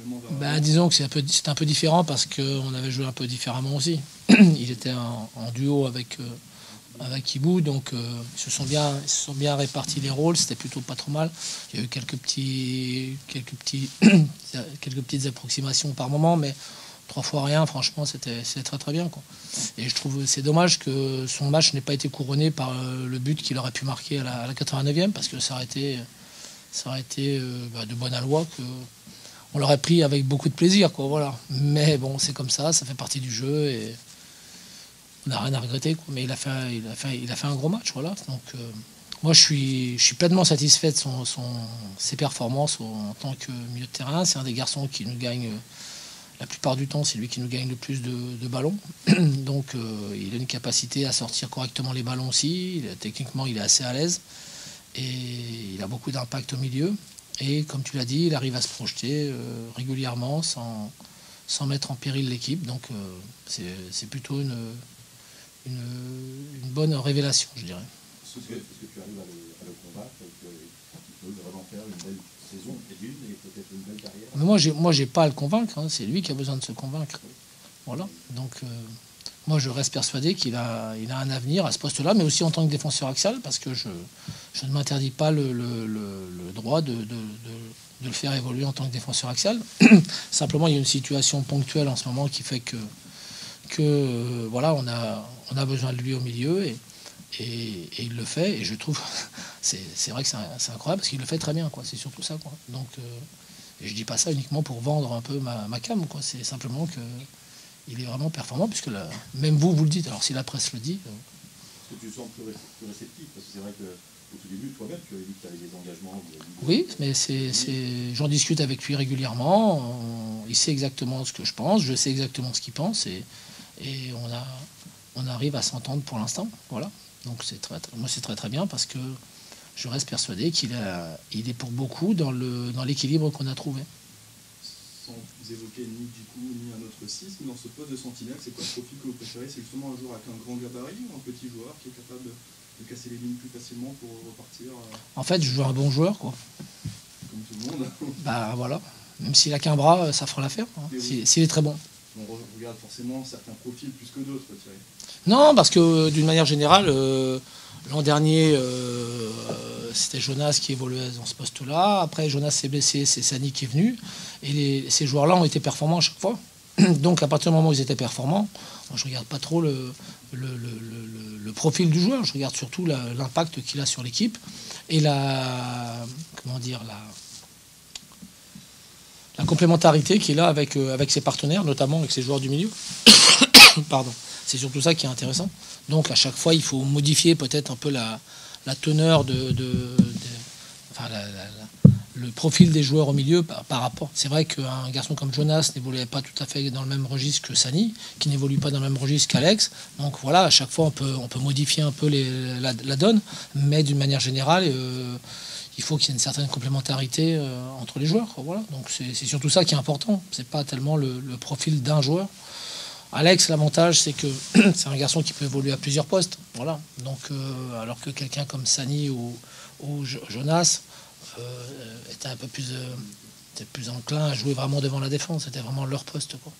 énormément vers Ben, disons que c'était un peu différent parce qu'on avait joué un peu différemment aussi. Il était en duo avec Ibou, donc ils se sont bien répartis les rôles, c'était plutôt pas trop mal. Il y a eu quelques petites approximations par moment, mais 3 fois rien, franchement, c'était très très bien, quoi. Et je trouve c'est dommage que son match n'ait pas été couronné par le but qu'il aurait pu marquer à la 89e, parce que ça aurait été de bonne aloi, que on l'aurait pris avec beaucoup de plaisir, quoi, voilà. Mais bon, c'est comme ça fait partie du jeu et on n'a rien à regretter, quoi. Mais il a fait un gros match, voilà. Donc moi, je suis pleinement satisfait de ses performances en tant que milieu de terrain. C'est un des garçons qui nous gagne la plupart du temps, c'est lui qui nous gagne le plus de ballons. Donc il a une capacité à sortir correctement les ballons aussi. Techniquement, il est assez à l'aise et il a beaucoup d'impact au milieu. Et comme tu l'as dit, il arrive à se projeter régulièrement sans mettre en péril l'équipe. Donc c'est plutôt une bonne révélation, je dirais. Est-ce que tu arrives à le convaincre qu'il peut vraiment faire une belle saison et peut-être une belle carrière? Mais moi, j'ai pas à le convaincre, hein. C'est lui qui a besoin de se convaincre. Voilà. Donc moi, je reste persuadé qu'il a un avenir à ce poste-là, mais aussi en tant que défenseur axial, parce que je ne m'interdis pas le droit de le faire évoluer en tant que défenseur axial. Simplement, il y a une situation ponctuelle en ce moment qui fait que voilà, on a besoin de lui au milieu et il le fait. Et je trouve, c'est vrai que c'est incroyable parce qu'il le fait très bien, quoi. C'est surtout ça, quoi. Donc, et je dis pas ça uniquement pour vendre un peu ma cam, quoi. C'est simplement que il est vraiment performant, puisque même vous le dites. Alors si la presse le dit. Est-ce que tu sens plus réceptif? Parce que c'est vrai qu'au tout début, toi-même, tu avais dit que tu avais des engagements. Oui, mais j'en discute avec lui régulièrement. Il sait exactement ce que je pense, je sais exactement ce qu'il pense, et on arrive à s'entendre pour l'instant. Voilà. Donc moi c'est très très bien, parce que je reste persuadé qu'il est pour beaucoup dans l'équilibre qu'on a trouvé. Sans évoquer ni Djikou ni un autre 6, mais dans ce poste de sentinelle, c'est quoi le profil que vous préférez? C'est justement un joueur avec un grand gabarit ou un petit joueur qui est capable de casser les lignes plus facilement pour repartir En fait, je veux un bon joueur, quoi. Comme tout le monde. Bah voilà. Même s'il a qu'un bras, ça fera l'affaire, hein, s'il est très bon. On regarde forcément certains profils plus que d'autres, Thierry. Non, parce que d'une manière générale, l'an dernier, c'était Jonas qui évoluait dans ce poste-là. Après, Jonas s'est blessé, c'est Sani qui est venu. Et ces joueurs-là ont été performants à chaque fois. Donc, à partir du moment où ils étaient performants, moi, je ne regarde pas trop le profil du joueur. Je regarde surtout l'impact qu'il a sur l'équipe et la complémentarité qu'il a avec ses partenaires, notamment avec ses joueurs du milieu. Pardon. C'est surtout ça qui est intéressant. Donc à chaque fois, il faut modifier peut-être un peu la teneur le profil des joueurs au milieu par rapport. C'est vrai qu'un garçon comme Jonas n'évoluait pas tout à fait dans le même registre que Sani, qui n'évolue pas dans le même registre qu'Alex. Donc voilà, à chaque fois, on peut modifier un peu la donne, mais d'une manière générale, il faut qu'il y ait une certaine complémentarité entre les joueurs. Voilà. Donc c'est surtout ça qui est important. C'est pas tellement le profil d'un joueur. Alex, l'avantage, c'est que c'est un garçon qui peut évoluer à plusieurs postes. Voilà. Donc, alors que quelqu'un comme Sani ou Jonas était un peu plus enclin à jouer vraiment devant la défense. C'était vraiment leur poste, quoi.